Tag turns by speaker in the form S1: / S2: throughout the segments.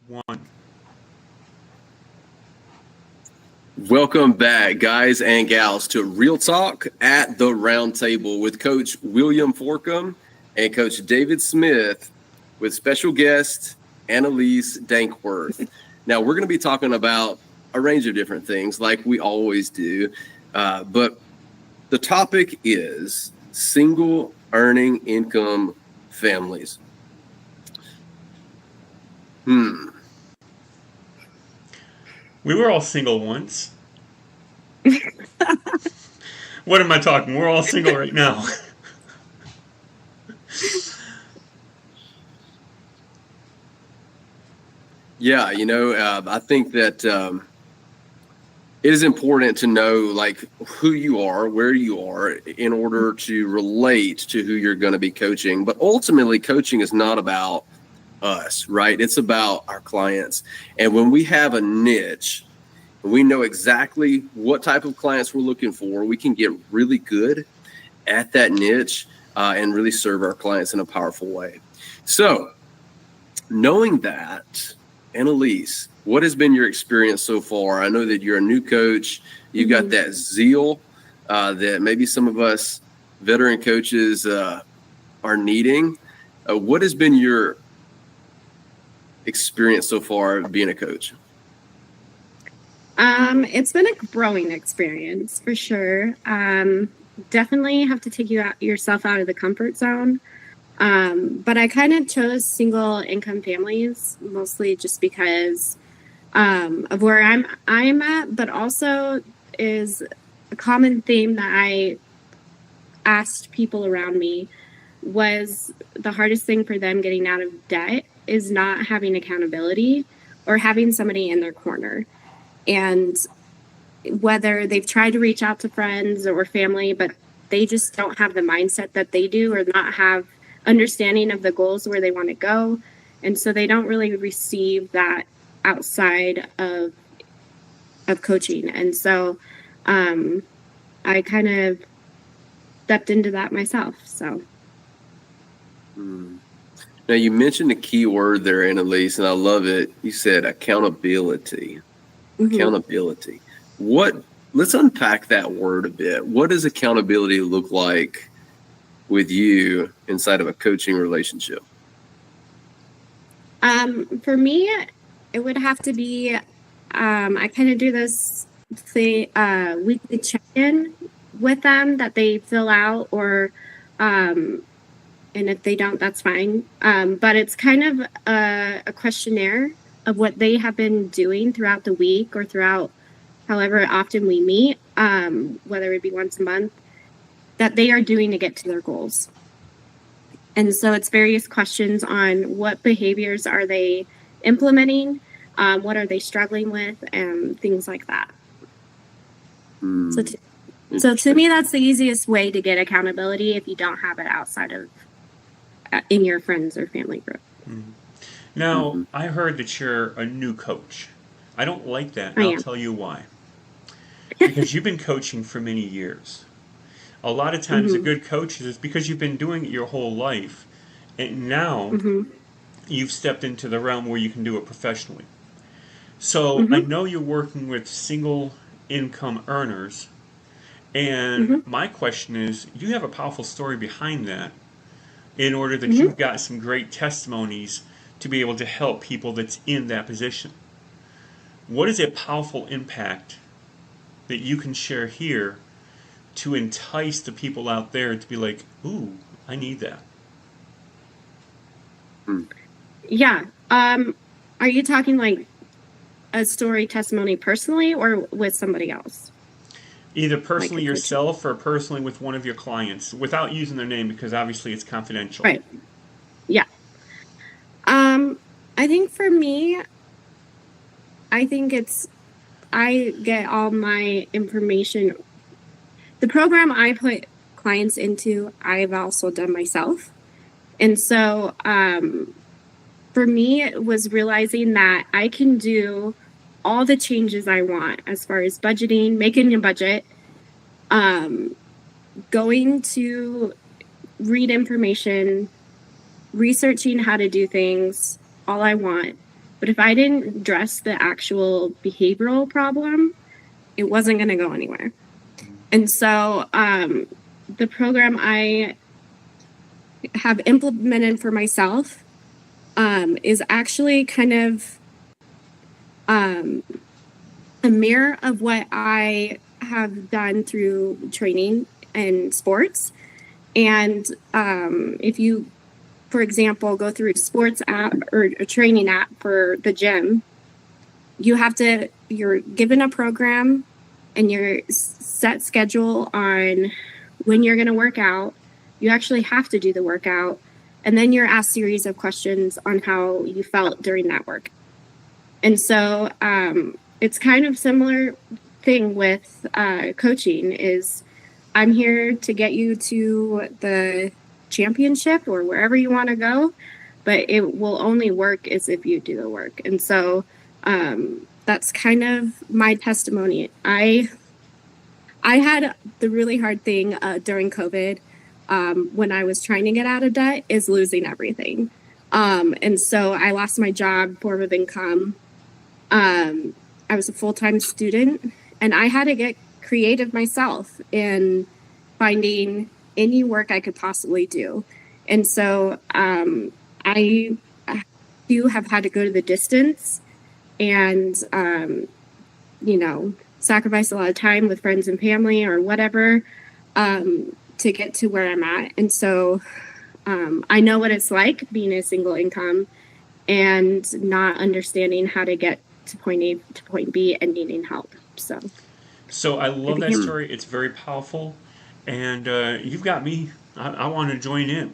S1: One.
S2: Welcome back, guys and gals, to Real Talk at the Round Table with Coach William Forcum and Coach David Smith with special guest Annelise Dankworth. Now, we're going to be talking about a range of different things like we always do, but the topic is single earning income families.
S1: We were all single once. What am I talking? We're all single right now.
S2: Yeah, I think that it is important to know like who you are, where you are in order to relate to who you're going to be coaching. But ultimately, coaching is not about us, right? It's about our clients. And when we have a niche, we know exactly what type of clients we're looking for, we can get really good at that niche and really serve our clients in a powerful way. So knowing that, Annelise, what has been your experience so far? I know that you're a new coach. You've got that zeal that maybe some of us veteran coaches are needing. What has been your experience so far being a coach?
S3: It's been a growing experience for sure. Definitely have to take yourself out of the comfort zone. But I kind of chose single income families mostly just because of where I'm at, but also is a common theme that I asked people around me was the hardest thing for them getting out of debt is not having accountability or having somebody in their corner. And whether they've tried to reach out to friends or family, but they just don't have the mindset that they do or not have understanding of the goals where they want to go. And so they don't really receive that outside of coaching. And so I kind of stepped into that myself. So.
S2: Now, you mentioned a key word there, Annelise, and I love it. You said accountability. Accountability. Let's unpack that word a bit. What does accountability look like with you inside of a coaching relationship?
S3: For me, it would have to be, I kind of do this weekly check-in with them that they fill out or, and if they don't, that's fine. But it's kind of a questionnaire of what they have been doing throughout the week or throughout however often we meet, whether it be once a month, that they are doing to get to their goals. And so it's various questions on what behaviors are they implementing, what are they struggling with, and things like that. So to me, that's the easiest way to get accountability if you don't have it outside of in your friends or family group.
S1: Now, I heard that you're a new coach. I don't like that, and I'll tell you why. Because you've been coaching for many years. A lot of times a good coach is because you've been doing it your whole life, and now you've stepped into the realm where you can do it professionally. So I know you're working with single income earners, and my question is, you have a powerful story behind that in order that you've got some great testimonies to be able to help people that's in that position. What is a powerful impact that you can share here to entice the people out there to be like, ooh, I need that?
S3: Yeah. Are you talking like a story testimony personally or with somebody else?
S1: Either personally yourself or personally with one of your clients, without using their name because obviously it's confidential.
S3: Right. Yeah. I think for me, I get all my information. The program I put clients into, I've also done myself. And so for me, it was realizing that I can do all the changes I want as far as budgeting, making a budget, going to read information, researching how to do things, all I want, But if I didn't address the actual behavioral problem, it wasn't going to go anywhere. And so the program I have implemented for myself is actually kind of a mirror of what I have done through training and sports. And if you, for example, go through a sports app or a training app for the gym, you're given a program and your set schedule on when you're going to work out. You actually have to do the workout. And then you're asked a series of questions on how you felt during that work. And so it's kind of similar thing with coaching is I'm here to get you to the championship or wherever you want to go, but it will only work as if you do the work. And so that's kind of my testimony. I had the really hard thing during COVID when I was trying to get out of debt is losing everything. And so I lost my job, form of income. I was a full-time student, and I had to get creative myself in finding any work I could possibly do. And so I do have had to go to the distance and, sacrifice a lot of time with friends and family or whatever to get to where I'm at. And so I know what it's like being a single income and not understanding how to get to point A to point B and needing help. So
S1: I love that story. It's very powerful. And you've got me. I want to join in.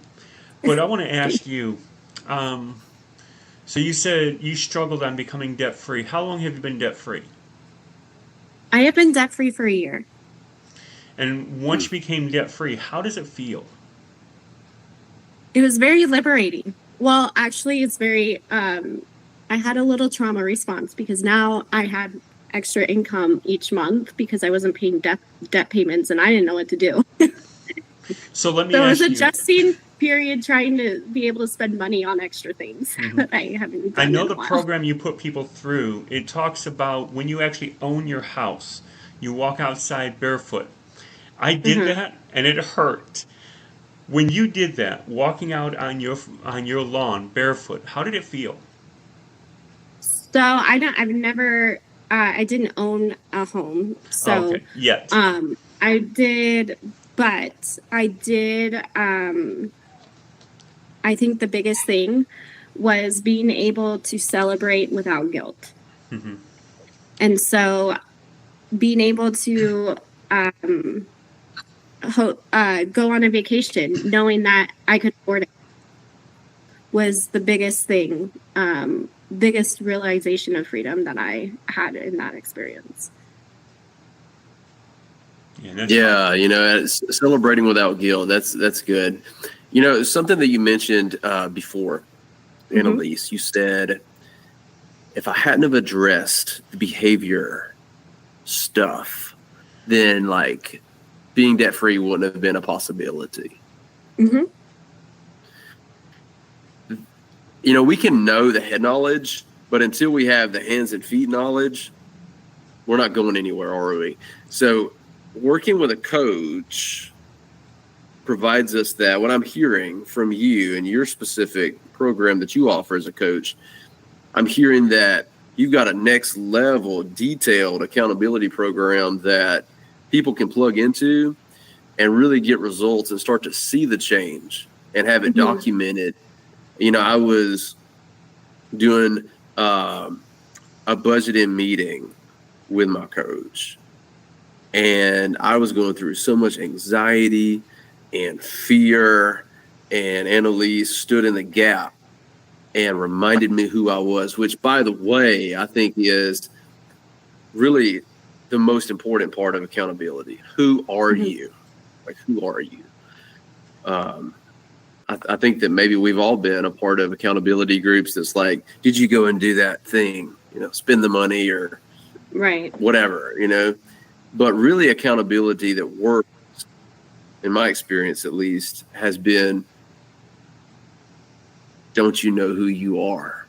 S1: But I want to ask you, so you said you struggled on becoming debt-free. How long have you been debt-free?
S3: I have been debt-free for a year.
S1: And once you became debt-free, how does it feel?
S3: It was very liberating. Well, actually, it's very, I had a little trauma response because now I had extra income each month because I wasn't paying debt payments and I didn't know what to do.
S1: So let me
S3: So it
S1: ask
S3: was
S1: you.
S3: adjusting period trying to be able to spend money on extra things that I haven't done
S1: I know
S3: in a
S1: the
S3: while.
S1: program you put people through, it talks about when you actually own your house, you walk outside barefoot. I did that and it hurt. When you did that, walking out on your lawn barefoot, how did it feel?
S3: So I didn't own a home. So
S1: Okay, yet.
S3: I did, but I did, I think the biggest thing was being able to celebrate without guilt. And so being able to go on a vacation knowing that I could afford it was the biggest thing, biggest realization of freedom that I had in that experience.
S2: Yeah, celebrating without guilt. That's good. Something that you mentioned before, Annelise, you said, if I hadn't have addressed the behavior stuff, then like being debt free wouldn't have been a possibility. We can know the head knowledge, but until we have the hands and feet knowledge, we're not going anywhere, are we? So working with a coach provides us that. What I'm hearing from you and your specific program that you offer as a coach, I'm hearing that you've got a next level detailed accountability program that people can plug into and really get results and start to see the change and have it documented. I was doing a budgeting meeting with my coach, and I was going through so much anxiety and fear, and Annelise stood in the gap and reminded me who I was, which, by the way, I think is really the most important part of accountability. Who are you? Like, who are you? I think that maybe we've all been a part of accountability groups that's like, did you go and do that thing? Spend the money or whatever, But really accountability that works, in my experience at least, has been, don't you know who you are?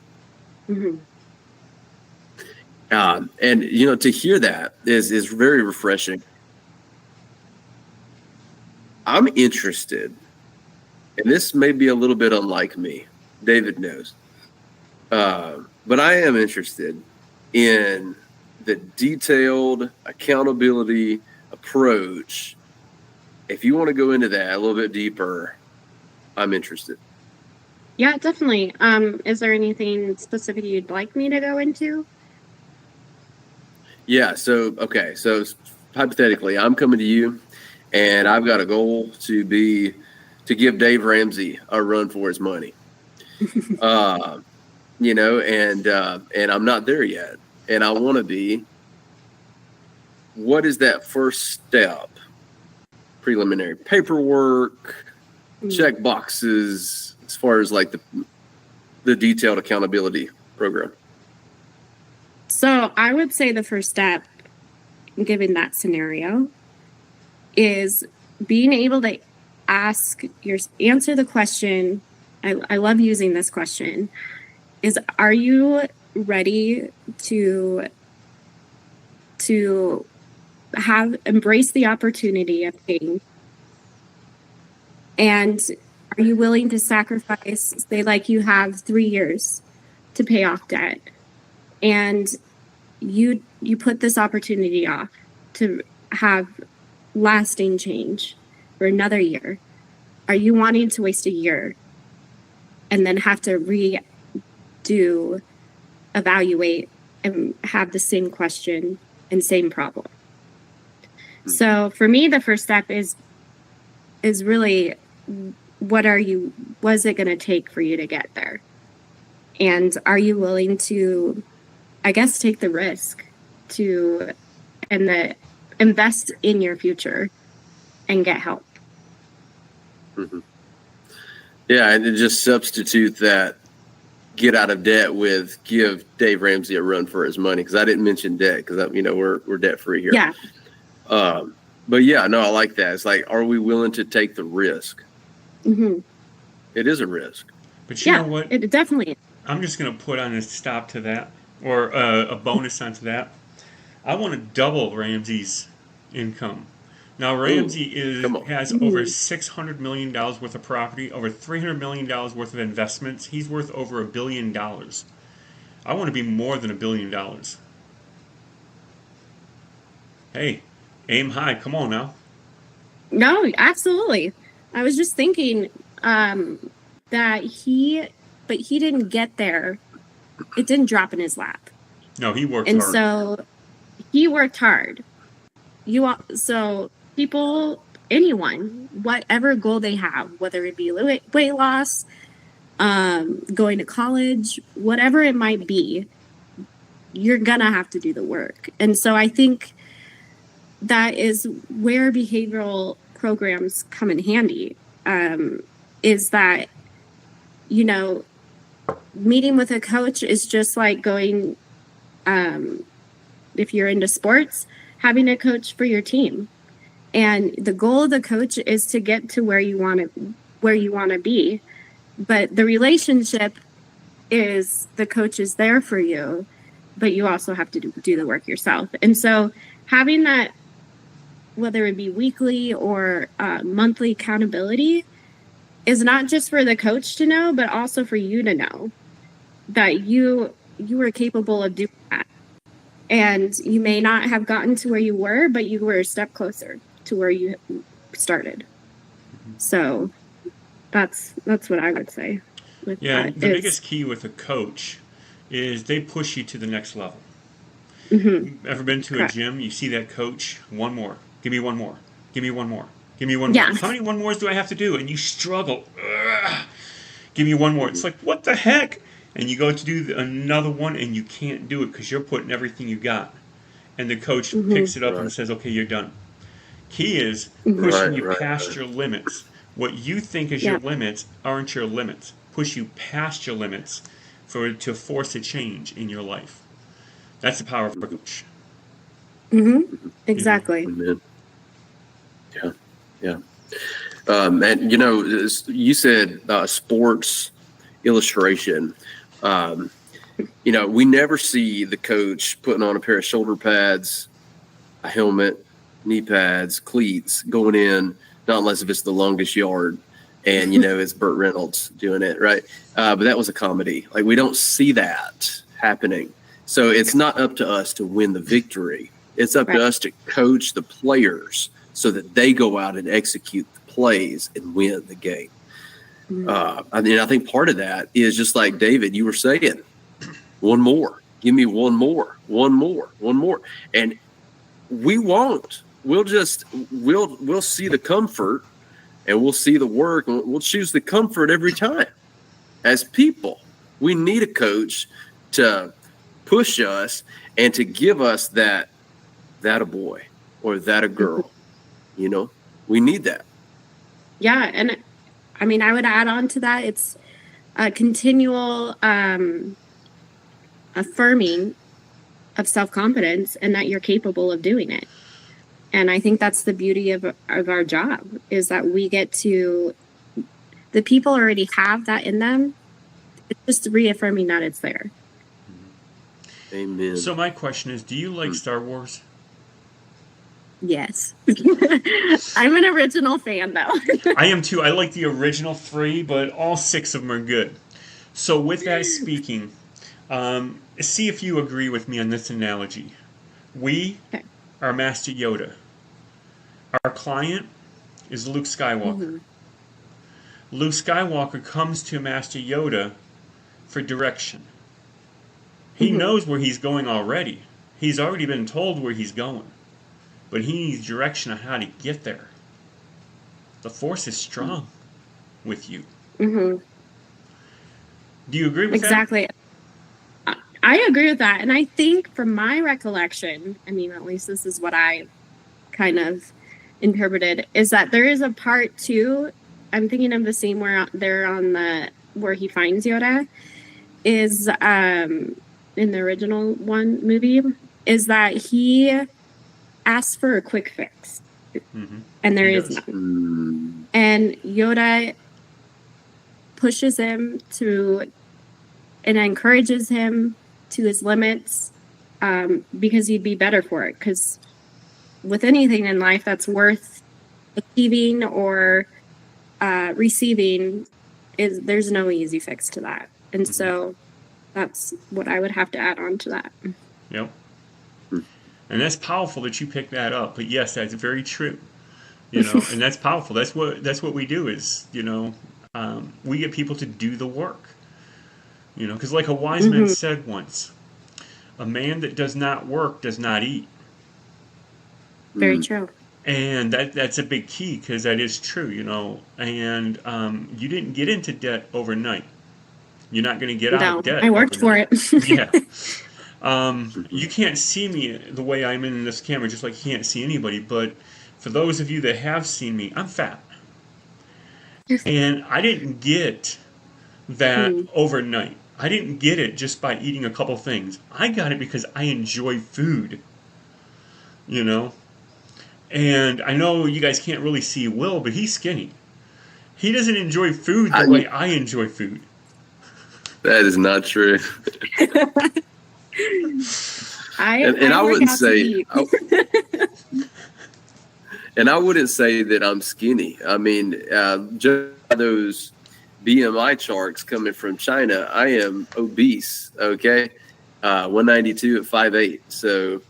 S2: And to hear that is very refreshing. I'm interested, and this may be a little bit unlike me. David knows, but I am interested in the detailed accountability approach. If you want to go into that a little bit deeper, I'm interested.
S3: Yeah, definitely. Is there anything specific you'd like me to go into?
S2: Yeah. So hypothetically, I'm coming to you, and I've got a goal to give Dave Ramsey a run for his money. And I'm not there yet, and I want to be. What is that first step? Preliminary paperwork, check boxes, as far as like the detailed accountability program.
S3: So I would say the first step, given that scenario, is being able to answer the question. I love using this question. Is, are you ready to embrace the opportunity of change? And are you willing to sacrifice, say, like you have 3 years to pay off debt, and you put this opportunity off to have lasting change for another year? Are you wanting to waste a year and then have to evaluate and have the same question and same problem? So for me, the first step is really, what is it going to take for you to get there? And are you willing to, I guess, take the risk invest in your future and get help?
S2: Mm-hmm. Yeah, and then just substitute that get out of debt with give Dave Ramsey a run for his money, because I didn't mention debt, because we're debt free here.
S3: Yeah.
S2: But yeah, no, I like that. It's like, are we willing to take the risk?
S3: Mm-hmm.
S2: It is a risk.
S1: But you know what?
S3: It definitely is.
S1: I'm just going to put on a stop to that, or a bonus onto that. I want to double Ramsey's income. Now, Ramsey has over $600 million worth of property, over $300 million worth of investments. He's worth over $1 billion. I want to be more than $1 billion. Hey, aim high. Come on now.
S3: No, absolutely. I was just thinking that he didn't get there. It didn't drop in his lap.
S1: No, he worked
S3: hard. And so he worked hard. Anyone, whatever goal they have, whether it be weight loss, going to college, whatever it might be, you're gonna have to do the work. And so I think that is where behavioral programs come in handy, is that, meeting with a coach is just like going, if you're into sports, having a coach for your team. And the goal of the coach is to get to where you want to be. But the relationship is, the coach is there for you, but you also have to do the work yourself. And so having that, whether it be weekly or monthly accountability, is not just for the coach to know, but also for you to know that you were capable of doing that. And you may not have gotten to where you were, but you were a step closer to where you started. So that's what I would say.
S1: The biggest key with a coach is they push you to the next level.
S3: Mm-hmm.
S1: Ever been to
S3: Correct.
S1: a gym? You see that coach, one more. Give me one more. Give me one more. Give me one more. How many one mores do I have to do? And you struggle. Ugh. Give me one more. It's like, what the heck? And you go to do another one, and you can't do it because you're putting everything you got. And the coach picks it up and says, okay, you're done. Key is pushing you past your limits. What you think is your limits aren't your limits. Push you past your limits to force a change in your life. That's the power of a coach.
S3: Mm-hmm. Exactly.
S2: Yeah. And you said sports illustration. we never see the coach putting on a pair of shoulder pads, a helmet, knee pads, cleats, going in, not unless if it's the longest yard. And, it's Burt Reynolds doing it, right? But that was a comedy. Like, we don't see that happening. So it's not up to us to win the victory. It's up to us to coach the players so that they go out and execute the plays and win the game. I think part of that is just like David, you were saying, one more. Give me one more. And we won't. We'll see the comfort and we'll see the work and we'll choose the comfort every time. As people, we need a coach to push us and to give us that a boy or that a girl. We need that.
S3: Yeah. And I mean, I would add on to that. It's a continual affirming of self-confidence and that you're capable of doing it. And I think that's the beauty of our job, is that we get to, the people already have that in them. It's just reaffirming that it's there.
S2: Amen.
S1: So my question is, do you like Star Wars?
S3: Yes. I'm an original fan, though.
S1: I am too. I like the original 3, but all 6 of them are good. So with that speaking, see if you agree with me on this analogy. We are Master Yoda. Our client is Luke Skywalker. Luke Skywalker comes to Master Yoda for direction. He knows where he's going already. He's already been told where he's going. But he needs direction on how to get there. The Force is strong with you. Do you agree with that?
S3: Exactly. I agree with that. And I think from my recollection, I mean, at least this is what I kind of interpreted, is that there is a part 2. I'm thinking of the scene where they're on where he finds Yoda, is in the original movie, is that he asks for a quick fix. And there is none. And Yoda pushes him to and encourages him to his limits, because he'd be better for it. Because with anything in life that's worth achieving or receiving, there's no easy fix to that. And so that's what I would have to add on to that.
S1: Yep. And that's powerful that you picked that up. But yes, that's very true. And that's powerful. That's what we do is, we get people to do the work. Because like a wise man said once, a man that does not work does not eat.
S3: Very true.
S1: And that's a big key, because that is true, And you didn't get into debt overnight. You're not going to get out of debt.
S3: I worked
S1: overnight.
S3: for it.
S1: Yeah. You can't see me the way I'm in this camera, just like you can't see anybody. But for those of you that have seen me, I'm fat. And I didn't get that overnight. I didn't get it just by eating a couple things. I got it because I enjoy food. And I know you guys can't really see Will, but he's skinny. He doesn't enjoy food the way I enjoy food.
S2: That is not true. I wouldn't say, and I wouldn't say that I'm skinny. I mean, just those BMI charts coming from China, I am obese. Okay, 192 at 5'8". So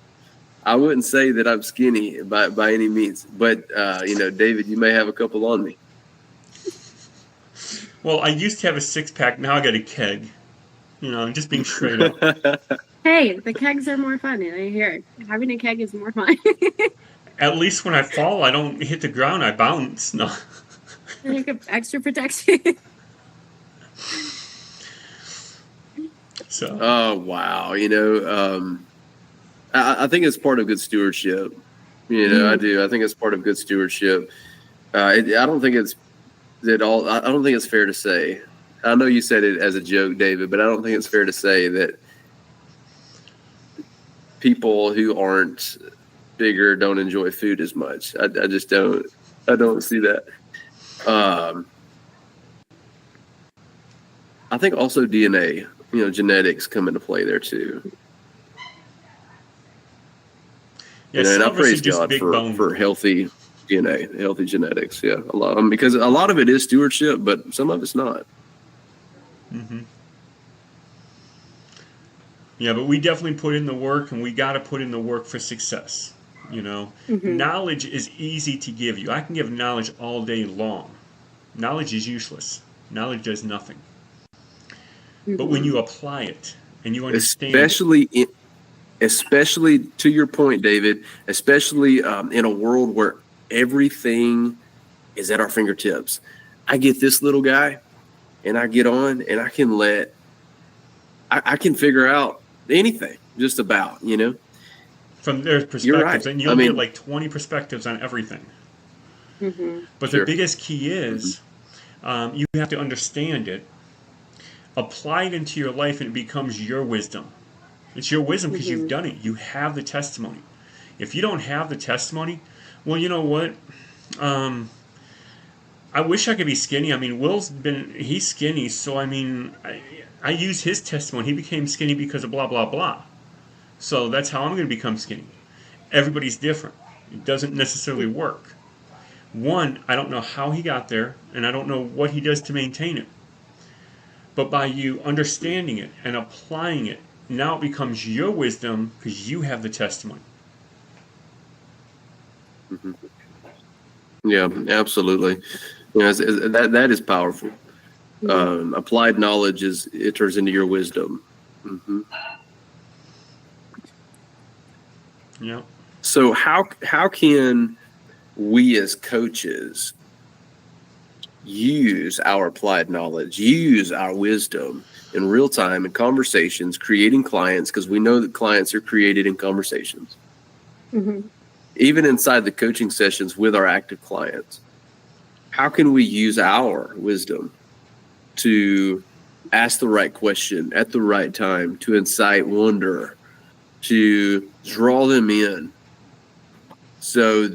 S2: I wouldn't say that I'm skinny by any means. But David, you may have a couple on me.
S1: Well, I used to have a 6-pack. Now I got a keg. I'm just being straight up.
S3: Hey, the kegs are more fun. I hear having a keg is more fun.
S1: At least when I fall, I don't hit the ground. I bounce. No.
S3: Extra protection.
S1: So.
S2: Oh wow! I think it's part of good stewardship. I do. I think it's part of good stewardship. I don't think it's all. I don't think it's fair to say. I know you said it as a joke, David, but I don't think it's fair to say that people who aren't bigger don't enjoy food as much. I just don't. I don't see that. I think also DNA genetics come into play there too.
S1: Yeah,
S2: And I praise
S1: just
S2: God
S1: big bone.
S2: for healthy DNA, healthy genetics. Yeah, because a lot of it is stewardship, but some of it's not.
S1: Mm-hmm. Yeah, but we definitely put in the work, and we got to put in the work for success. Knowledge is easy to give you. I can give knowledge all day long. Knowledge is useless. Knowledge does nothing. But when you apply it and you understand
S2: especially to your point, David, especially in a world where everything is at our fingertips. I get this little guy and I get on and I can figure out anything just about,
S1: from their perspectives,
S2: You're right.
S1: and you'll get like 20 perspectives on everything. But the biggest key is you have to understand it, apply it into your life, and it becomes your wisdom. It's your wisdom because you've done it. You have the testimony. If you don't have the testimony, well, you know what? I wish I could be skinny. I mean, he's skinny, so I mean, I use his testimony. He became skinny because of blah, blah, blah. So that's how I'm going to become skinny. Everybody's different. It doesn't necessarily work. One, I don't know how he got there, and I don't know what he does to maintain it. But by you understanding it and applying it, now it becomes your wisdom because you have the testimony.
S2: Mm-hmm. Yeah, absolutely. That is powerful. Applied knowledge it turns into your wisdom. Mm-hmm.
S1: Yeah.
S2: So how can we as coaches use our applied knowledge, use our wisdom in real time in conversations, creating clients, because we know that clients are created in conversations. Even inside the coaching sessions with our active clients, how can we use our wisdom to ask the right question at the right time, to incite wonder, to draw them in so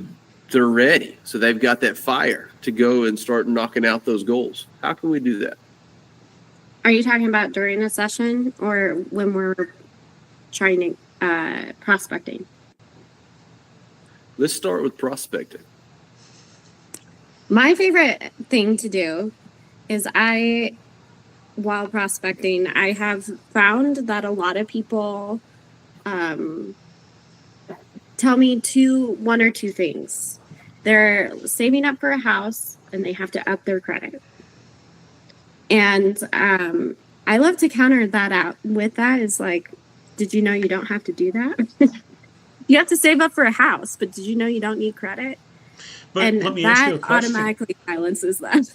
S2: they're ready, so they've got that fire to go and start knocking out those goals? How can we do that?
S3: Are you talking about during a session or when we're trying to prospecting?
S2: Let's start with prospecting.
S3: My favorite thing to do is while prospecting, I have found that a lot of people tell me one or two things. They're saving up for a house and they have to up their credit. And I love to counter that out with that is like, did you know you don't have to do that? You have to save up for a house, but did you know you don't need credit?
S1: But
S3: and
S1: let me ask you a
S3: that
S1: question.
S3: automatically silences that.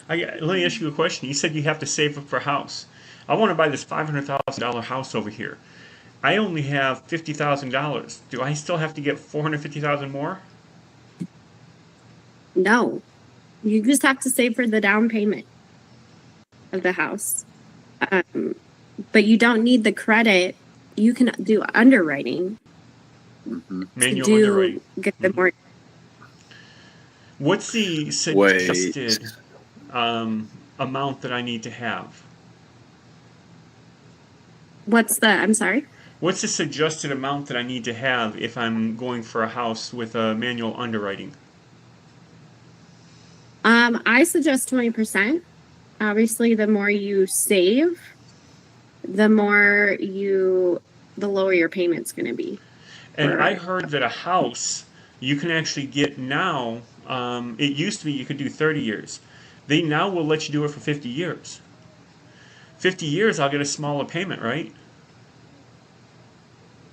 S1: Let me ask you a question. You said you have to save up for a house. I want to buy this $500,000 house over here. I only have $50,000. Do I still have to get $450,000 more?
S3: No, you just have to save for the down payment of the house. But you don't need the credit. You can do underwriting.
S1: Manual underwriting.
S3: Get the more.
S1: What's the suggested amount that I need to have?
S3: I'm sorry?
S1: What's the suggested amount that I need to have if I'm going for a house with a manual underwriting?
S3: I suggest 20%. Obviously, the more you save, the lower your payment's going to be.
S1: And I heard that a house you can actually get now. It used to be you could do 30 years. They now will let you do it for 50 years. 50 years, I'll get a smaller payment, right?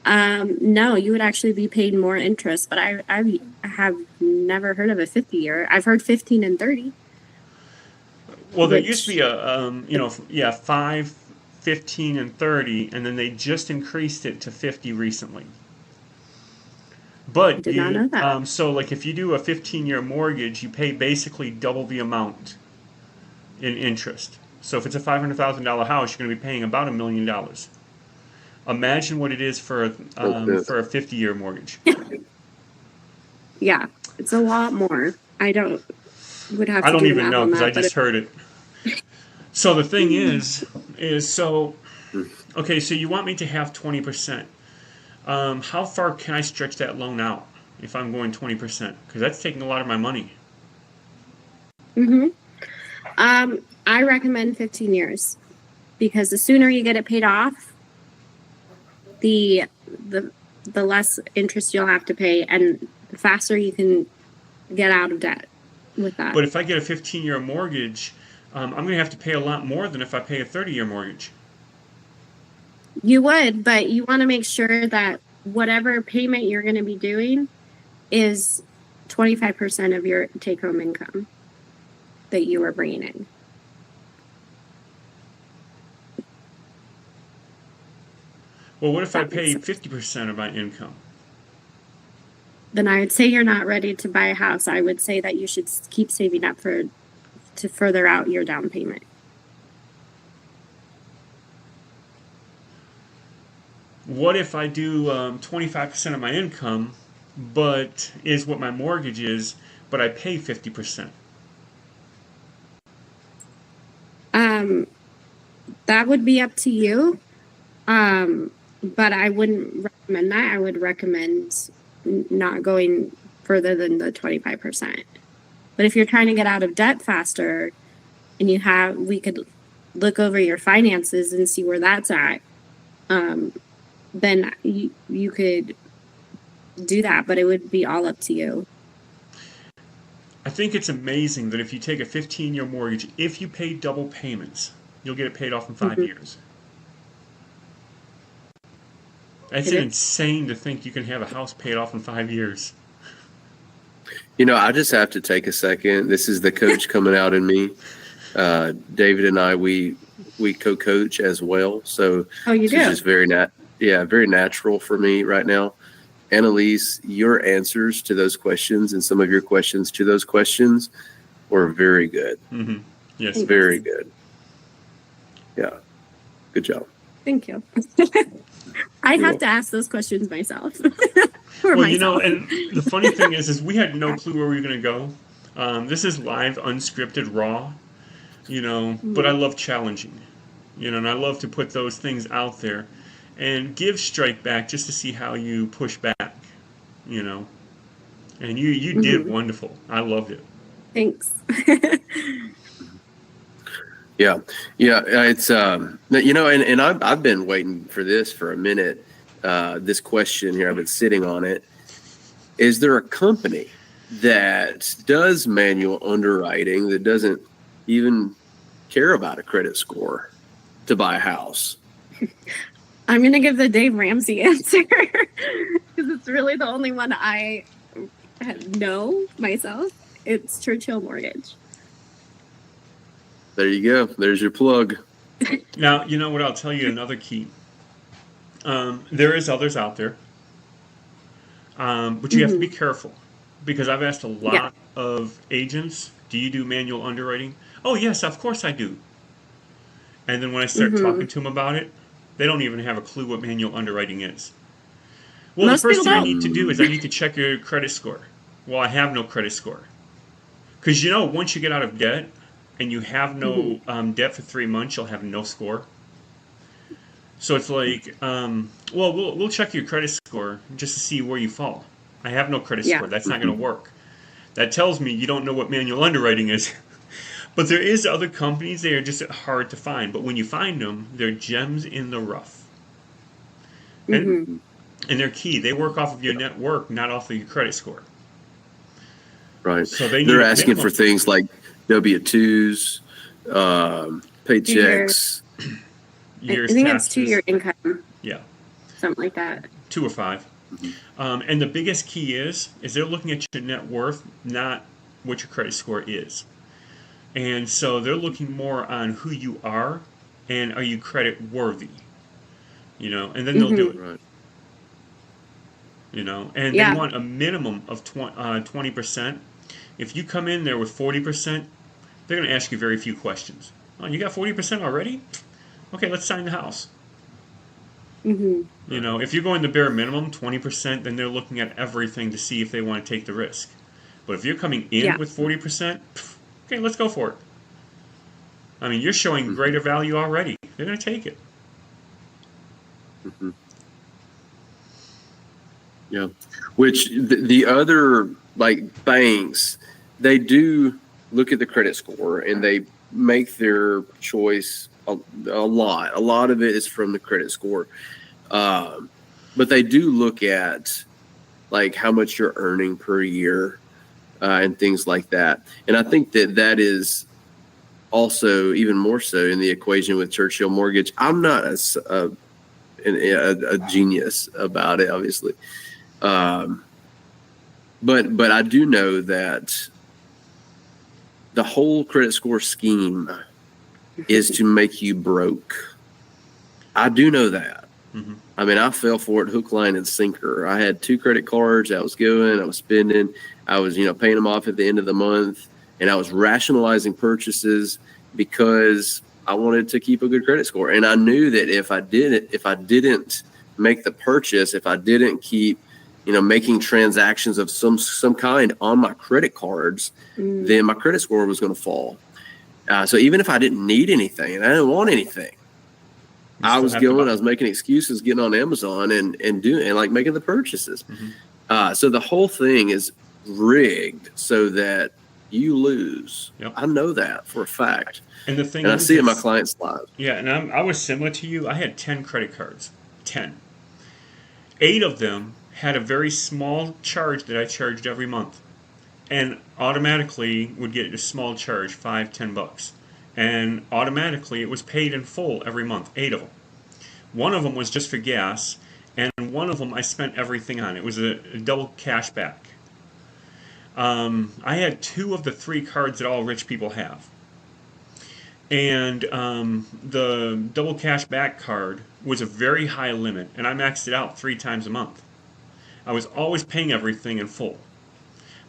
S3: No, you would actually be paid more interest, but I have never heard of a 50-year. I've heard 15 and 30.
S1: Well, there used to be 5, 15, and 30, and then they just increased it to 50 recently. But
S3: I did not know that.
S1: So, like, if you do a 15-year mortgage, you pay basically double the amount in interest. So, if it's a $500,000 house, you're going to be paying about $1 million. Imagine what it is for a 50-year mortgage.
S3: Yeah, it's a lot more. I don't
S1: even know because I just heard it. So the thing is so Okay, so you want me to have 20%. How far can I stretch that loan out if I'm going 20%? Because that's taking a lot of my money.
S3: Mm-hmm. I recommend 15 years because the sooner you get it paid off, the the less interest you'll have to pay, and the faster you can get out of debt with that.
S1: But if I get a 15-year mortgage, I'm going to have to pay a lot more than if I pay a 30-year mortgage.
S3: You would, but you want to make sure that whatever payment you're going to be doing is 25% of your take-home income that you are bringing in.
S1: Well, what if I pay 50% of my income?
S3: Then I would say you're not ready to buy a house. I would say that you should keep saving up to further out your down payment.
S1: What if I do 25% of my income, but is what my mortgage is, but I pay 50%?
S3: That would be up to you. But I wouldn't recommend that. I would recommend not going further than the 25%. But if you're trying to get out of debt faster and we could look over your finances and see where that's at, then you could do that, but it would be all up to you.
S1: I think it's amazing that if you take a 15-year mortgage, if you pay double payments, you'll get it paid off in 5 years. That's insane to think you can have a house paid off in 5 years.
S2: I just have to take a second. This is the coach coming out in me. David and I, we co-coach as well. So
S3: you do?
S2: It's just very natural for me right now. Annelise, your answers to those questions and some of your questions to those questions were very good.
S1: Mm-hmm. Yes.
S2: Very good. Yeah. Good job.
S3: Thank you. I have to ask those questions myself.
S1: Myself. And the funny thing is we had no clue where we were going to go. This is live, unscripted, raw, but I love challenging, and I love to put those things out there and give strike back just to see how you push back, and you did wonderful. I loved it.
S3: Thanks.
S2: Yeah. It's and I've been waiting for this for a minute. This question here, I've been sitting on it. Is there a company that does manual underwriting that doesn't even care about a credit score to buy a house?
S3: I'm going to give the Dave Ramsey answer because it's really the only one I know myself. It's Churchill Mortgage.
S2: There you go. There's your plug.
S1: Now, you know what? I'll tell you another key. There is others out there, but you have to be careful because I've asked a lot of agents, do you do manual underwriting? Oh, yes, of course I do. And then when I start talking to them about it, they don't even have a clue what manual underwriting is. Well, the first thing I need to do is I need to check your credit score. Well, I have no credit score. Because, once you get out of debt, and you have no debt for 3 months, you'll have no score. So it's like, we'll check your credit score just to see where you fall. I have no credit score. That's not going to work. That tells me you don't know what manual underwriting is. But there is other companies, they are just hard to find. But when you find them, they're gems in the rough. And they're key. They work off of your net worth, not off of your credit score.
S2: Right.
S1: So
S2: they're asking for things like W-2s, paychecks.
S3: I think it's 2-year income.
S1: Yeah.
S3: Something like that.
S1: 2 or 5. And the biggest key is they're looking at your net worth, not what your credit score is. And so they're looking more on who you are and are you credit worthy, and then they'll do it.
S2: Right.
S1: And they want a minimum of 20%. If you come in there with 40%, they're going to ask you very few questions. Oh, you got 40% already? Okay, let's sign the house. If you're going the bare minimum, 20%, then they're looking at everything to see if they want to take the risk. But if you're coming in with 40%, okay, let's go for it. I mean, you're showing greater value already. They're going to take it.
S2: Mm-hmm. Yeah. Which the other like banks, they do look at the credit score and they make their choice a lot. A lot of it is from the credit score. But they do look at like how much you're earning per year and things like that. And I think that is also even more so in the equation with Churchill Mortgage. I'm not a genius about it, obviously. But I do know that the whole credit score scheme is to make you broke. I do know that.
S1: Mm-hmm.
S2: I mean, I fell for it hook, line, and sinker. I had 2 credit cards. I was going, I was spending, I was, paying them off at the end of the month, and I was rationalizing purchases because I wanted to keep a good credit score. And I knew that if I didn't make the purchase, if I didn't keep, making transactions of some kind on my credit cards, then my credit score was going to fall. So even if I didn't need anything and I didn't want anything, I was making excuses, getting on Amazon and making the purchases.
S1: Mm-hmm.
S2: So the whole thing is rigged so that you lose.
S1: Yep.
S2: I know that for a fact.
S1: And the thing
S2: I see it in my clients' lives.
S1: Yeah, and I was similar to you. I had 10 credit cards. 10. 8 of them had a very small charge that I charged every month. And automatically would get a small charge, $5-10. And automatically it was paid in full every month, 8 of them. One of them was just for gas, and one of them I spent everything on. It was a double cash back. I had 2 of the 3 cards that all rich people have. And the double cash back card was a very high limit, and I maxed it out 3 times a month. I was always paying everything in full.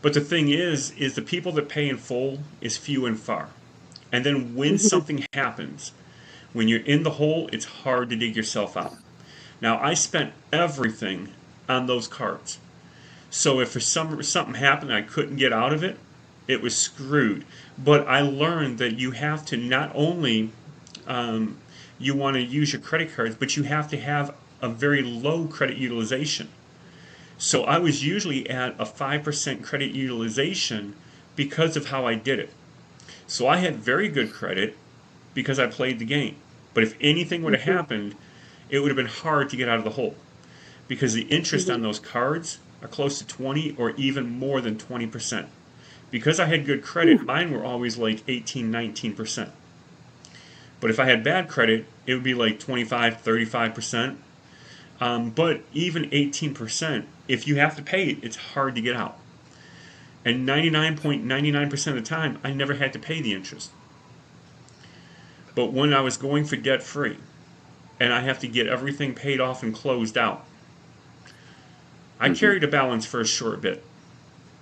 S1: But the thing is the people that pay in full is few and far. And then when something happens, when you're in the hole, it's hard to dig yourself out. Now, I spent everything on those cards. So if for something happened and I couldn't get out of it, it was screwed. But I learned that you have to not only, you want to use your credit cards, but you have to have a very low credit utilization. So I was usually at a 5% credit utilization because of how I did it. So I had very good credit because I played the game. But if anything would have happened, it would have been hard to get out of the hole. Because the interest on those cards are close to 20 or even more than 20%. Because I had good credit, mine were always like 18, 19%. But if I had bad credit, it would be like 25, 35%. But even 18%, if you have to pay it, it's hard to get out. And 99.99% of the time, I never had to pay the interest. But when I was going for debt free, and I have to get everything paid off and closed out, I carried a balance for a short bit.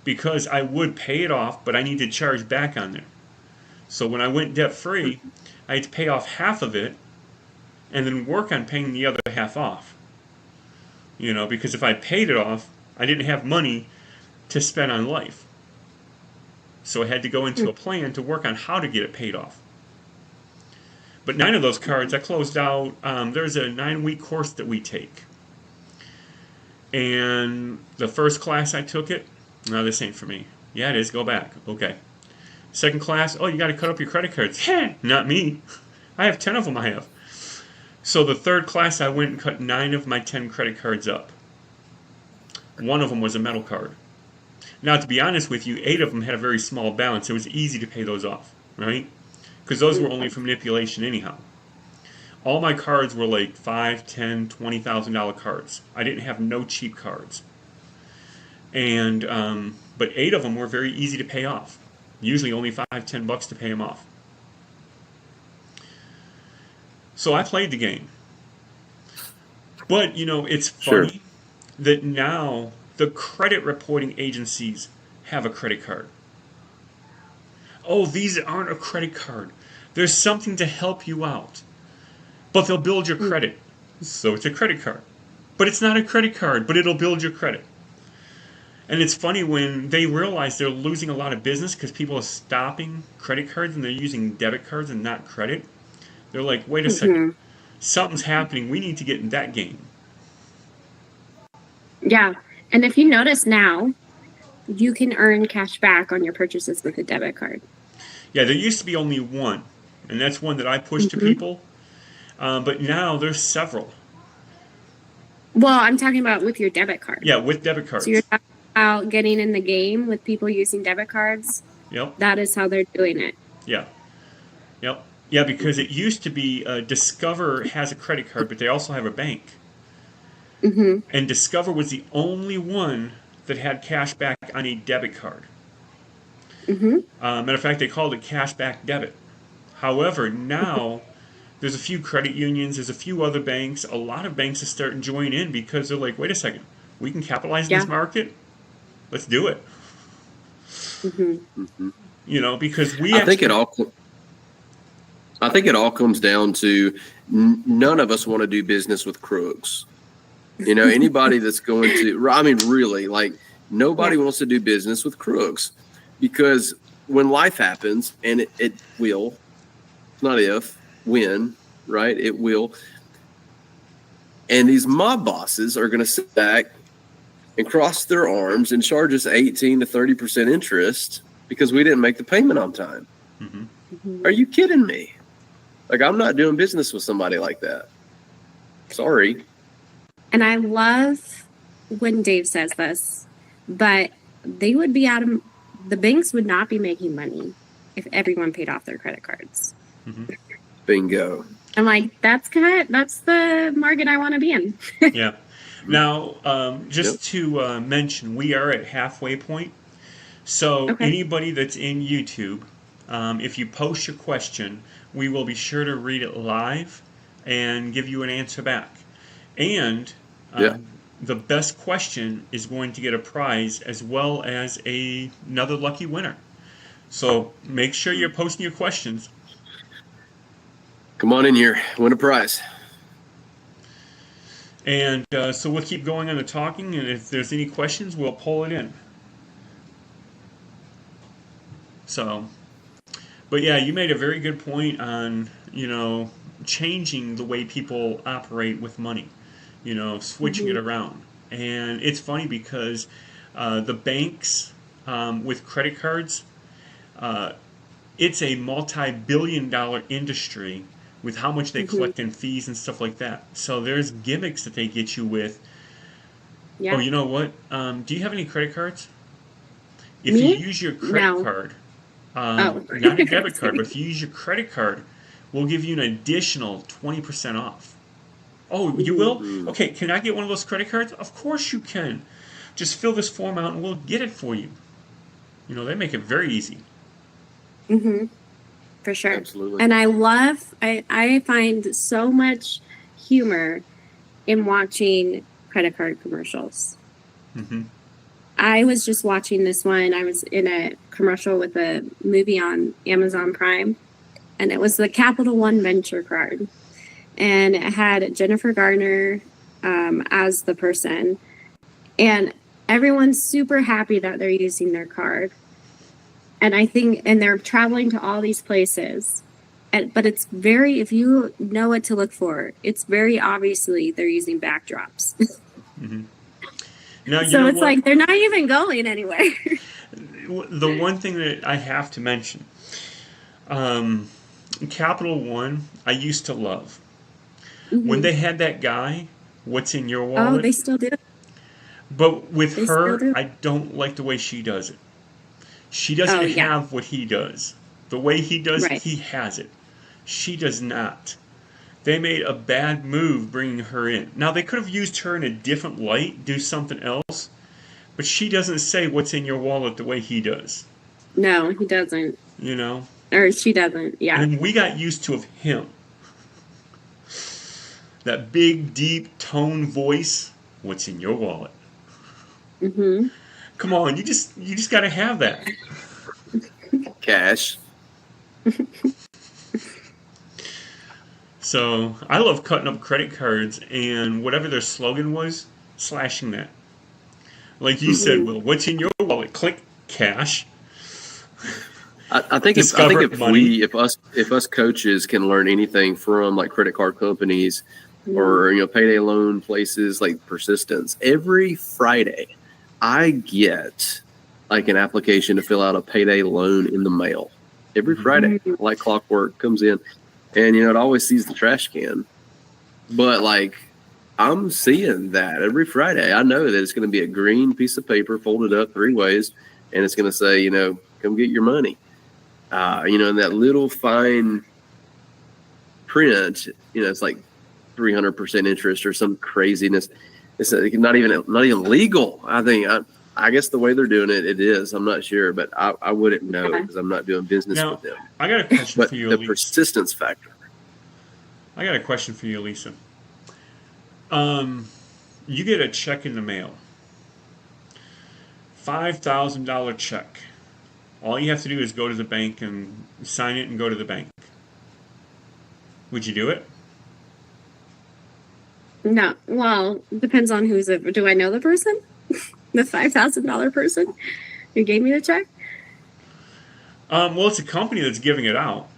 S1: Because I would pay it off, but I need to charge back on there. So when I went debt free, I had to pay off half of it, and then work on paying the other half off. Because if I paid it off, I didn't have money to spend on life. So I had to go into a plan to work on how to get it paid off. But 9 of those cards I closed out. There's a 9-week course that we take. And the first class I took it, no, this ain't for me. Yeah, it is. Go back. Okay. Second class, oh, you got to cut up your credit cards. Not me. I have 10 of them I have. So the third class, I went and cut 9 of my 10 credit cards up. One of them was a metal card. Now, to be honest with you, 8 of them had a very small balance. It was easy to pay those off, right? Because those were only for manipulation anyhow. All my cards were like $5, $10, $20,000 cards. I didn't have no cheap cards. And but 8 of them were very easy to pay off. Usually only $5, $10 to pay them off. So I played the game. But, it's funny that now the credit reporting agencies have a credit card. Oh, these aren't a credit card. There's something to help you out. But they'll build your credit. So it's a credit card. But it's not a credit card, but it'll build your credit. And it's funny when they realize they're losing a lot of business because people are stopping credit cards and they're using debit cards and not credit. They're like, wait a second, something's happening. We need to get in that game.
S3: Yeah. And if you notice now, you can earn cash back on your purchases with a debit card.
S1: Yeah, there used to be only one, and that's one that I push to
S3: Mm-hmm.
S1: people. But now there's several.
S3: Well, I'm talking about with your debit card.
S1: Yeah, with debit
S3: So you're
S1: cards.
S3: talking about getting in the game with people using debit cards.
S1: Yep.
S3: That is how they're doing it.
S1: Yeah. Yep. Yeah, because it used to be Discover has a credit card, but they also have a bank.
S3: Mm-hmm.
S1: And Discover was the only one that had cash back on a debit card.
S3: Mm-hmm.
S1: Matter of fact, they called it cash back debit. However, now there's a few credit unions, there's a few other banks. A lot of banks are starting to join in because they're like, wait a second, we can capitalize in
S3: Yeah.
S1: this market. Let's do it.
S3: Mm-hmm.
S1: Because
S2: I think it all comes down to none of us want to do business with crooks. Anybody that's going to, I mean, really, like nobody wants to do business with crooks, because when life happens, and it will, not if, when, right? It will. And these mob bosses are going to sit back and cross their arms and charge us 18 to 30% interest because we didn't make the payment on time.
S1: Mm-hmm.
S3: Mm-hmm.
S2: Are you kidding me? Like, I'm not doing business with somebody like that. Sorry.
S3: And I love when Dave says this, but they would be the banks would not be making money if everyone paid off their credit cards.
S1: Mm-hmm.
S2: Bingo.
S3: I'm like, that's the market I want to be in.
S1: Yeah. Now, just to mention, we are at halfway point. So anybody that's in YouTube, if you post your question, we will be sure to read it live and give you an answer back. And the best question is going to get a prize as well as another lucky winner. So make sure you're posting your questions.
S2: Come on in here, win a prize.
S1: And so we'll keep going on the talking, and if there's any questions, we'll pull it in. So, but yeah, you made a very good point on, changing the way people operate with money, switching it around. And it's funny because the banks with credit cards, it's a multi-billion-dollar industry with how much they collect in fees and stuff like that. So there's gimmicks that they get you with.
S3: Yeah.
S1: Oh, you know what? Do you have any credit cards? If
S3: Me?
S1: you use your credit card, not a debit card, but if you use your credit card, we'll give you an additional 20% off. Oh, you will? Okay, can I get one of those credit cards? Of course you can. Just fill this form out and we'll get it for you. They make it very easy.
S3: Mm-hmm. For sure.
S2: Absolutely.
S3: And I find so much humor in watching credit card commercials.
S1: Mm-hmm.
S3: I was just watching this one. I was in a commercial with a movie on Amazon Prime, and it was the Capital One Venture card. And it had Jennifer Garner as the person. And everyone's super happy that they're using their card. And and they're traveling to all these places. But it's if you know what to look for, it's very obviously they're using backdrops.
S1: Mm-hmm. Now,
S3: so it's like they're not even going anywhere.
S1: The one thing that I have to mention, Capital One, I used to love. Mm-hmm. When they had that guy, what's in your wallet?
S3: Oh, they still do.
S1: But with her, I don't like the way she does it. She doesn't have what he does. The way he does it, he has it. She does not. They made a bad move bringing her in. Now, they could have used her in a different light, do something else, but she doesn't say what's in your wallet the way he does.
S3: No, he doesn't. Or she doesn't, yeah.
S1: And we got used to him. That big, deep tone voice, what's in your wallet?
S3: Mm-hmm.
S1: Come on, you just got to have that.
S2: Cash.
S1: So I love cutting up credit cards and whatever their slogan was, slashing that. Like you said, Will, what's in your wallet? Click cash.
S2: I think if us coaches can learn anything from like credit card companies, or payday loan places like Persistence. Every Friday, I get like an application to fill out a payday loan in the mail. Every Friday, like clockwork, comes in, and it always sees the trash can. But like, I'm seeing that every Friday. I know that it's going to be a green piece of paper folded up 3 ways, and it's going to say, come get your money. And that little fine print, it's like 300% interest or some craziness. It's not even legal. I guess the way they're doing it, it is. I'm not sure, but I wouldn't know because I'm not doing business with them.
S1: I got a question for you,
S2: the
S1: Elise.
S2: Persistence factor.
S1: I got a question for you, Elisa. You get a check in the mail, $5,000 check. All you have to do is go to the bank and sign it and go to the bank. Would you do it?
S3: No. Well, depends on who's it. Do I know the person? The $5,000 person who gave me the check?
S1: Well, it's a company that's giving it out.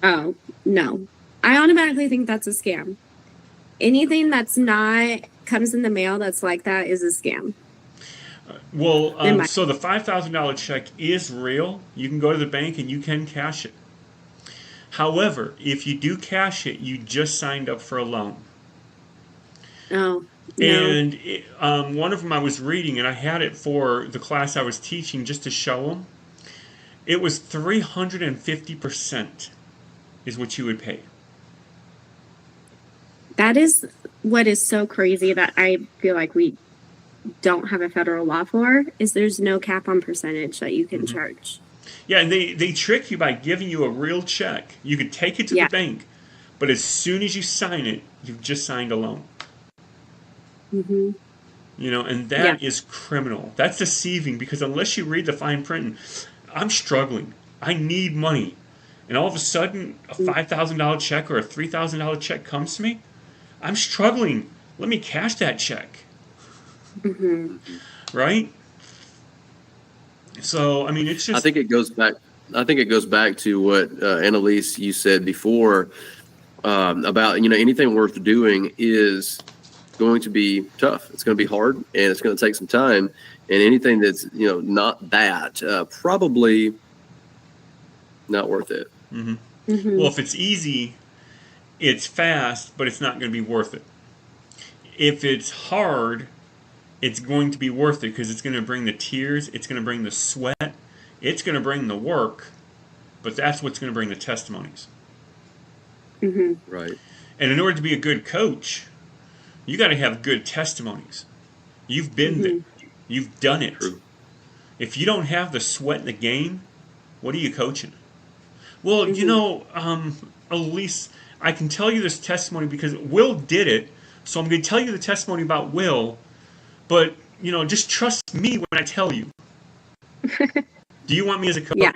S3: Oh, no. I automatically think that's a scam. Anything that's not comes in the mail that's like that is a scam.
S1: So the $5,000 check is real. You can go to the bank and you can cash it. However, if you do cash it, you just signed up for a loan.
S3: Oh, no.
S1: And one of them I was reading, and I had it for the class I was teaching just to show them. It was 350% is what you would pay.
S3: That is what is so crazy that I feel like we don't have a federal law for, is there's no cap on percentage that you can charge.
S1: Yeah, and they trick you by giving you a real check. You could take it to the bank, but as soon as you sign it, you've just signed a loan. And that is criminal. That's deceiving, because unless you read the fine print, I'm struggling. I need money. And all of a sudden, a $5,000 check or a $3,000 check comes to me. I'm struggling. Let me cash that check. Right? So, I mean, it's just...
S2: I think it goes back to what, Annelise, you said before, about, anything worth doing is going to be tough. It's going to be hard, and it's going to take some time. And anything that's, not that, probably not worth it.
S1: Well, if it's easy, it's fast, but it's not going to be worth it. If it's hard, it's going to be worth it, because it's going to bring the tears, it's going to bring the sweat, it's going to bring the work, but that's what's going to bring the testimonies.
S2: Right.
S1: And in order to be a good coach, you got to have good testimonies. You've been there. You've done it.
S2: True.
S1: If you don't have the sweat in the game, what are you coaching? Well, Elise, I can tell you this testimony because Will did it, so I'm going to tell you the testimony about Will, but, just trust me when I tell you. Do you want me as a coach?
S3: Yeah.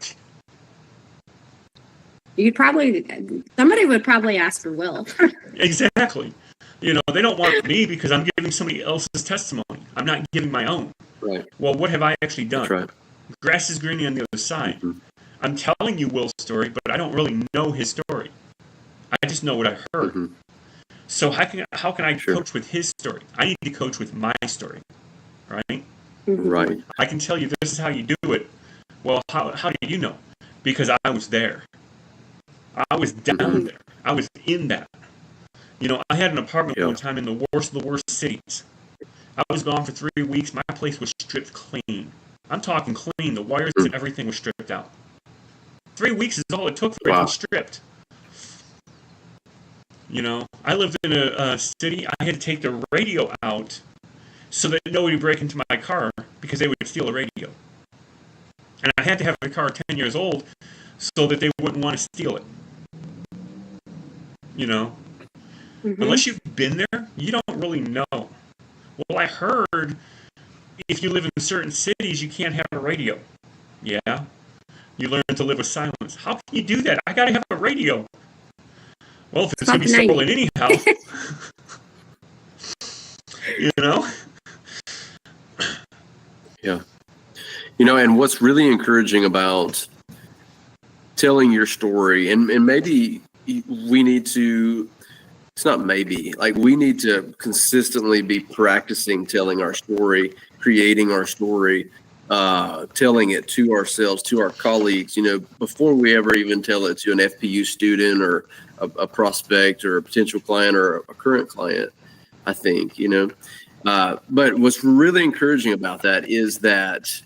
S3: Somebody would probably ask for Will.
S1: Exactly. They don't want me because I'm giving somebody else's testimony. I'm not giving my own.
S2: Right.
S1: Well, what have I actually done?
S2: That's right.
S1: Grass is greener on the other side. I'm telling you Will's story, but I don't really know his story. I just know what I heard. So how can I coach with his story? I need to coach with my story, right?
S2: Right.
S1: I can tell you this is how you do it. Well, how do you know? Because I was there. I was down there. I was in that. I had an apartment one time in the worst of the worst cities. I was gone for 3 weeks. My place was stripped clean. I'm talking clean. The wires and everything was stripped out. 3 weeks is all it took for everything stripped. I lived in a city. I had to take the radio out so that nobody would break into my car because they would steal the radio. And I had to have the car 10 years old so that they wouldn't want to steal it. Unless you've been there, you don't really know. Well, I heard if you live in certain cities, you can't have a radio. Yeah. You learn to live with silence. How can you do that? I got to have a radio. Well, if it's going to be stolen anyhow.
S2: Yeah. And what's really encouraging about telling your story, and maybe we need to It's not maybe. Like, we need to consistently be practicing telling our story, creating our story, telling it to ourselves, to our colleagues, before we ever even tell it to an FPU student or a prospect or a potential client or a current client, I think, But what's really encouraging about that is that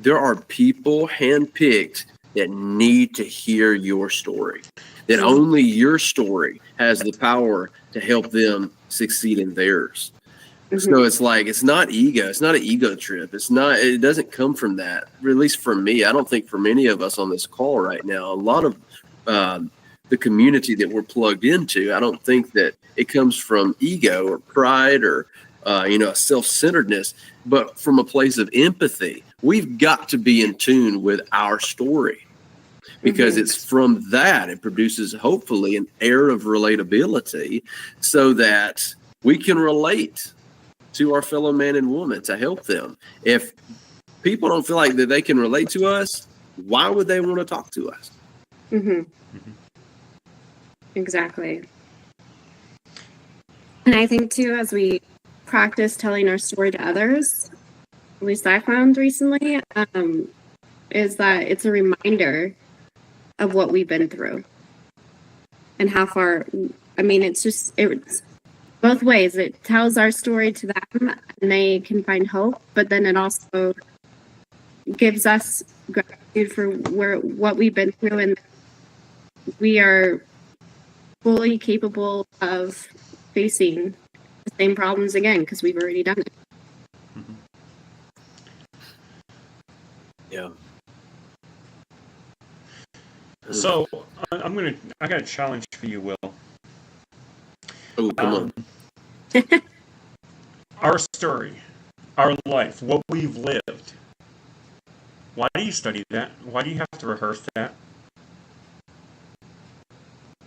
S2: there are people handpicked that need to hear your story, that only your story has the power to help them succeed in theirs. So it's like, it's not ego. It's not an ego trip. It doesn't come from that, at least for me. I don't think for many of us on this call right now, a lot of the community that we're plugged into, I don't think that it comes from ego or pride or, self-centeredness, but from a place of empathy. We've got to be in tune with our story, because it's from that it produces, hopefully, an air of relatability so that we can relate to our fellow man and woman to help them. If people don't feel like that they can relate to us, why would they want to talk to us?
S3: Exactly. And I think too, as we practice telling our story to others, at least I found recently, is that it's a reminder of what we've been through and how far. It's both ways. It tells our story to them and they can find hope, but then it also gives us gratitude for what we've been through, and we are fully capable of facing the same problems again because we've already done it.
S2: Yeah.
S1: So I got a challenge for you, Will.
S2: Oh, come on.
S1: Our story, our life, what we've lived. Why do you study that? Why do you have to rehearse that?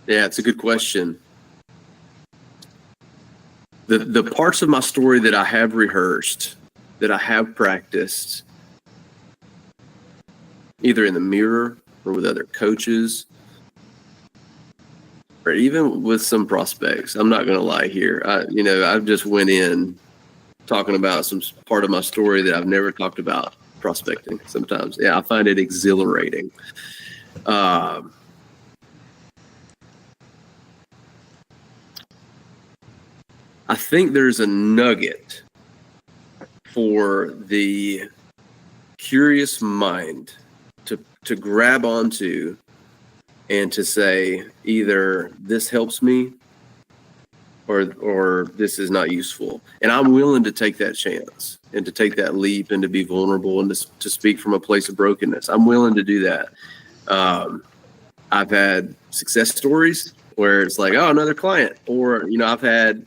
S2: Yeah, it's a good question. The parts of my story that I have rehearsed, that I have practiced, either in the mirror or with other coaches, or even with some prospects. I'm not going to lie here. I've just went in talking about some part of my story that I've never talked about prospecting sometimes. Yeah, I find it exhilarating. I think there's a nugget for the curious mind to grab onto and to say, either this helps me or this is not useful. And I'm willing to take that chance and to take that leap and to be vulnerable and to speak from a place of brokenness. I'm willing to do that. I've had success stories where it's like, oh, another client. Or, I've had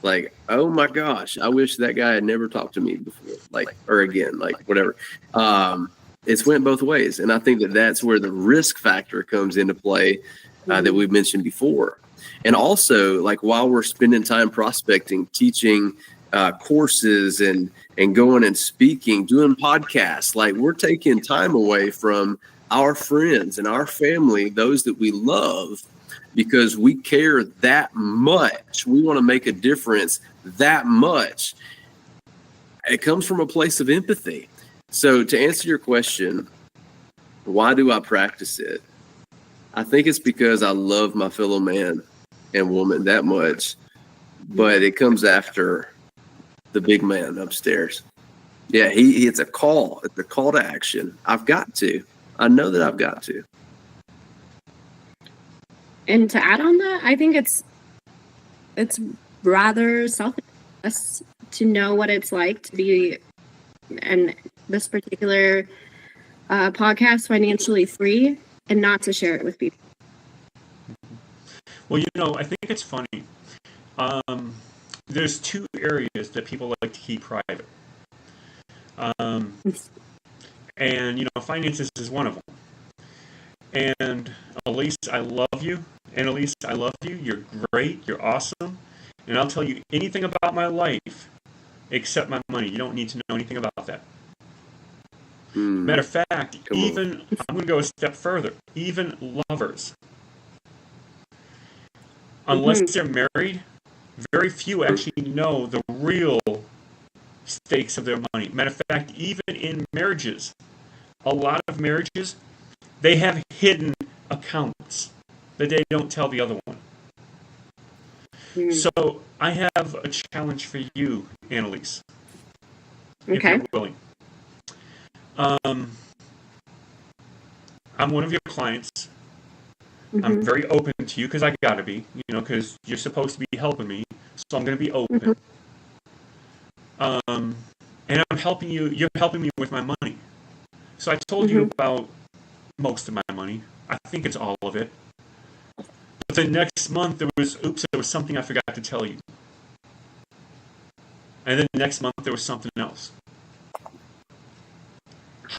S2: like, oh my gosh, I wish that guy had never talked to me before, or again, whatever. It's went both ways. And I think that that's where the risk factor comes into play that we've mentioned before. And also, while we're spending time prospecting, teaching courses and going and speaking, doing podcasts, we're taking time away from our friends and our family, those that we love, because we care that much. We want to make a difference that much. It comes from a place of empathy. So to answer your question, why do I practice it? I think it's because I love my fellow man and woman that much, but it comes after the big man upstairs. Yeah, it's a call. It's a call to action. I've got to. I know that I've got to.
S3: And to add on that, I think it's rather selfless to know what it's like to be, and this particular podcast, financially free, and not to share it with people.
S1: Well, I think it's funny. There's two areas that people like to keep private. And, finances is one of them. And Elise, I love you. Annelise, I love you. You're great. You're awesome. And I'll tell you anything about my life except my money. You don't need to know anything about that. Matter of fact, I'm going to go a step further. Even lovers. Unless they're married, very few actually know the real stakes of their money. Matter of fact, even in marriages, a lot of marriages, they have hidden accounts that they don't tell the other one. So I have a challenge for you, Annelise, if you're willing. I'm one of your clients. I'm very open to you because I gotta be, because you're supposed to be helping me. So I'm gonna be open. And I'm helping you. You're helping me with my money. So I told you about most of my money. I think it's all of it. But the next month there was something I forgot to tell you. And then the next month there was something else.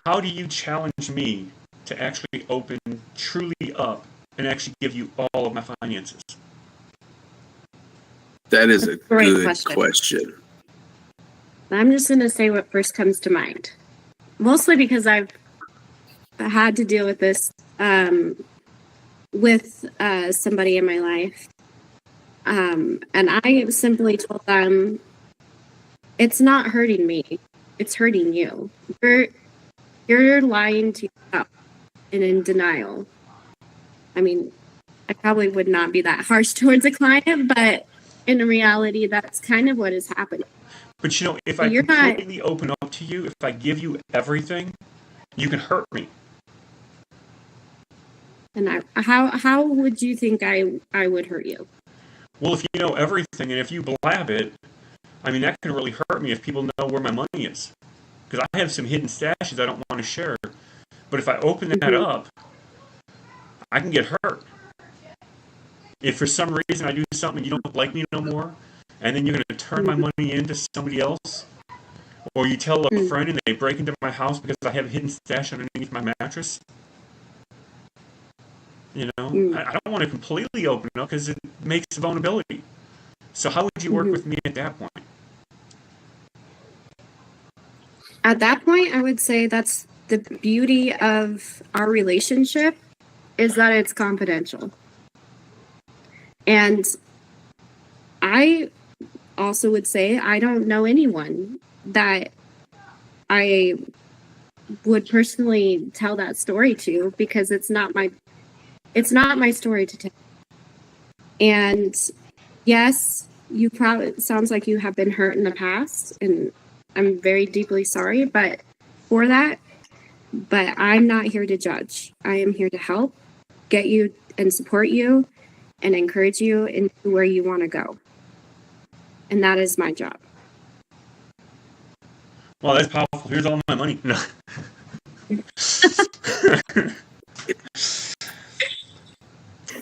S1: How do you challenge me to actually open truly up and actually give you all of my finances?
S2: That is a good question.
S3: I'm just going to say what first comes to mind. Mostly because I've had to deal with this with somebody in my life. And I simply told them, it's not hurting me. It's hurting you. You're lying to yourself and in denial. I mean, I probably would not be that harsh towards a client, but in reality, that's kind of what is happening.
S1: But if I completely open up to you, if I give you everything, you can hurt me.
S3: And how would you think I would hurt you?
S1: Well, if you know everything and if you blab it, I mean, that can really hurt me if people know where my money is. Because I have some hidden stashes I don't want to share. But if I open that up, I can get hurt. If for some reason I do something you don't like me no more, and then you're going to turn my money into somebody else, or you tell a friend and they break into my house because I have a hidden stash underneath my mattress, I don't want to completely open up because it makes vulnerability. So how would you work with me at that point?
S3: At that point, I would say that's the beauty of our relationship is that it's confidential. And I also would say I don't know anyone that I would personally tell that story to because it's not my story to tell. And yes, it sounds like you have been hurt in the past, and I'm very deeply sorry for that. But I'm not here to judge. I am here to help, get you and support you and encourage you into where you want to go. And that is my job.
S1: Well, that's powerful. Here's all my money. No.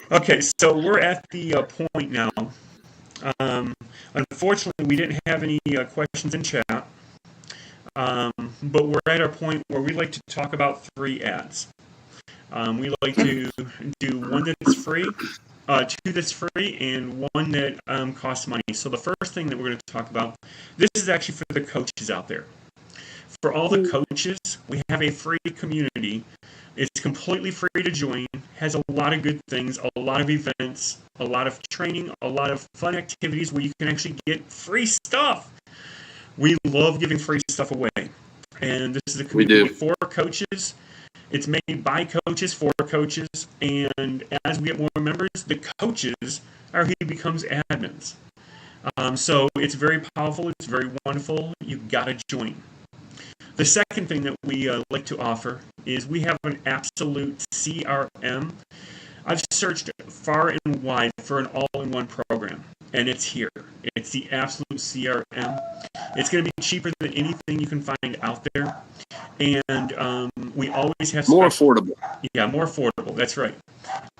S1: Okay, so we're at the point now. Unfortunately, we didn't have any questions in chat. But we're at our point where we like to talk about 3 ads. We like to do one that's free, 2 that's free, and 1 that costs money. So the first thing that we're going to talk about, this is actually for the coaches out there. For all the coaches, we have a free community. It's completely free to join, has a lot of good things, a lot of events, a lot of training, a lot of fun activities where you can actually get free stuff. We love giving free stuff away. And this is a community for coaches. It's made by coaches for coaches. And as we get more members, the coaches are who becomes admins. So it's very powerful. It's very wonderful. You've got to join. The second thing that we like to offer is we have an absolute CRM. I've searched far and wide for an all-in-one program, and it's here. It's the absolute CRM. It's going to be cheaper than anything you can find out there, and we always have
S2: more affordable.
S1: Yeah, more affordable. That's right.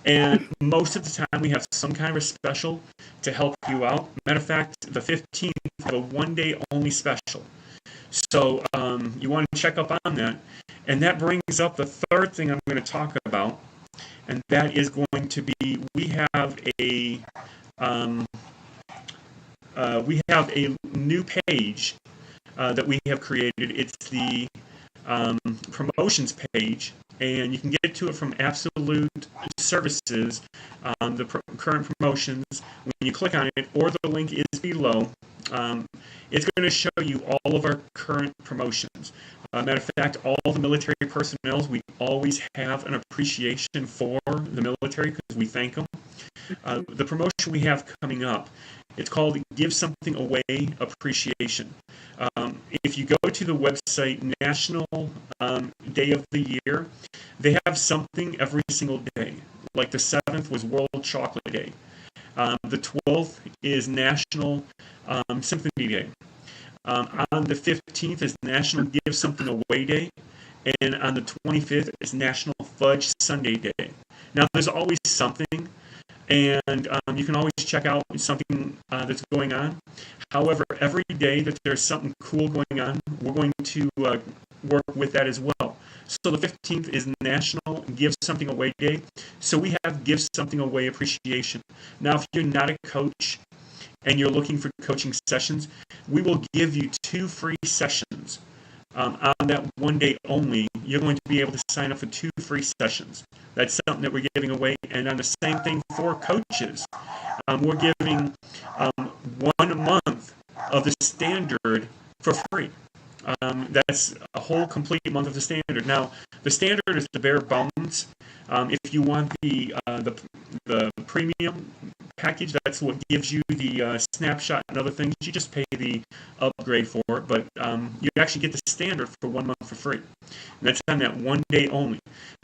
S1: And most of the time, we have some kind of a special to help you out. Matter of fact, the 15th we have a one-day only special. So you want to check up on that. And that brings up the third thing I'm going to talk about, and that is going to be we have a new page that we have created. It's the promotions page, and you can get to it from Absolute Services, the current promotions. When you click on it, or the link is below, it's going to show you all of our current promotions. Matter of fact, all the military personnel, we always have an appreciation for the military because we thank them. The promotion we have coming up, it's called Give Something Away Appreciation. If you go to the website National Day of the Year, they have something every single day. Like the 7th was World Chocolate Day. The 12th is National Symphony Day. On the 15th is National Give Something Away Day. And on the 25th is National Fudge Sunday Day. Now, there's always something, and you can always check out something that's going on. However, every day that there's something cool going on, we're going to work with that as well. So the 15th is National Give Something Away Day. So we have Give Something Away Appreciation. Now, if you're not a coach and you're looking for coaching sessions, we will give you 2 free sessions. On that one day only, you're going to be able to sign up for 2 free sessions. That's something that we're giving away. And on the same thing for coaches, we're giving 1 month of the standard for free. That's a whole complete month of the standard. Now, the standard is the bare bones. If you want the premium package, that's what gives you the snapshot and other things. You just pay the upgrade for it, but you actually get the standard for 1 month for free. And that's on that one day only.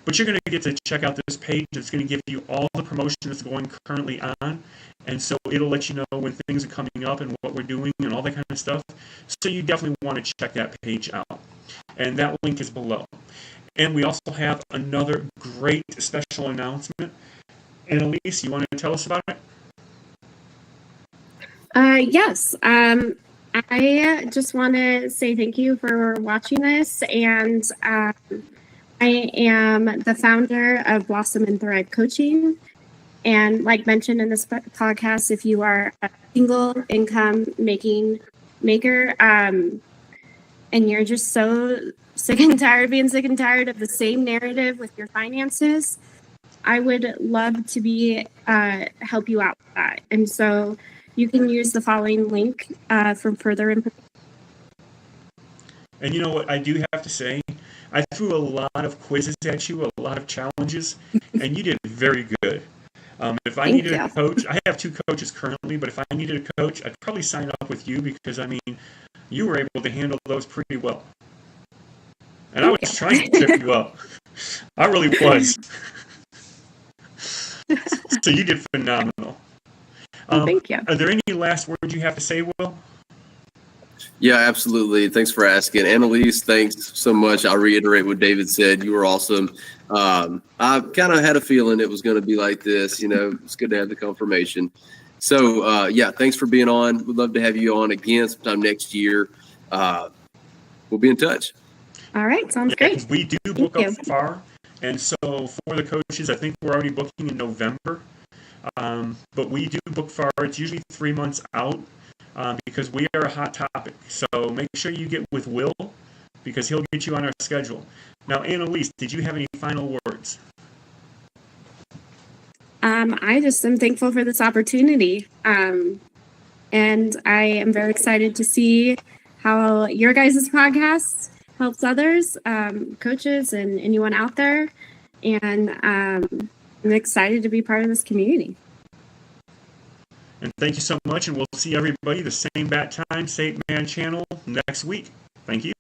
S1: But you're going to get to check out this page. It's going to give you all the promotion that's going currently on. And so it'll let you know when things are coming up and what we're doing and all that kind of stuff. So you definitely want to check that page out. And that link is below. And we also have another great special announcement. Annelise, you want to tell us about it?
S3: Yes. I just want to say thank you for watching this. And I am the founder of Blossom and Thrive Coaching. And like mentioned in this podcast, if you are a single income maker, and you're just so sick and tired of the same narrative with your finances, I would love to be help you out with that. And so you can use the following link for further information.
S1: And you know what I do have to say? I threw a lot of quizzes at you, a lot of challenges, and you did very good. If I needed a coach, I have 2 coaches currently, but if I needed a coach, I'd probably sign up with you because, I mean, you were able to handle those pretty well. And I was trying to trip you up. I really was. So you did phenomenal.
S3: Thank you.
S1: Are there any last words you have to say, Will?
S2: Yeah, absolutely. Thanks for asking. Annelise, thanks so much. I'll reiterate what David said. You were awesome. I kind of had a feeling it was going to be like this. You know, it's good to have the confirmation. So, yeah, thanks for being on. We'd love to have you on again sometime next year. We'll be in touch.
S3: All right. Sounds great.
S1: We do book up far. And so for the coaches, I think we're already booking in November. But we do book far. It's usually 3 months out because we are a hot topic. So make sure you get with Will because he'll get you on our schedule. Now, Annelise, did you have any final words?
S3: I just am thankful for this opportunity. And I am very excited to see how your guys' podcast helps others, coaches and anyone out there. And I'm excited to be part of this community.
S1: And thank you so much. And we'll see everybody the same bat time, same man channel next week. Thank you.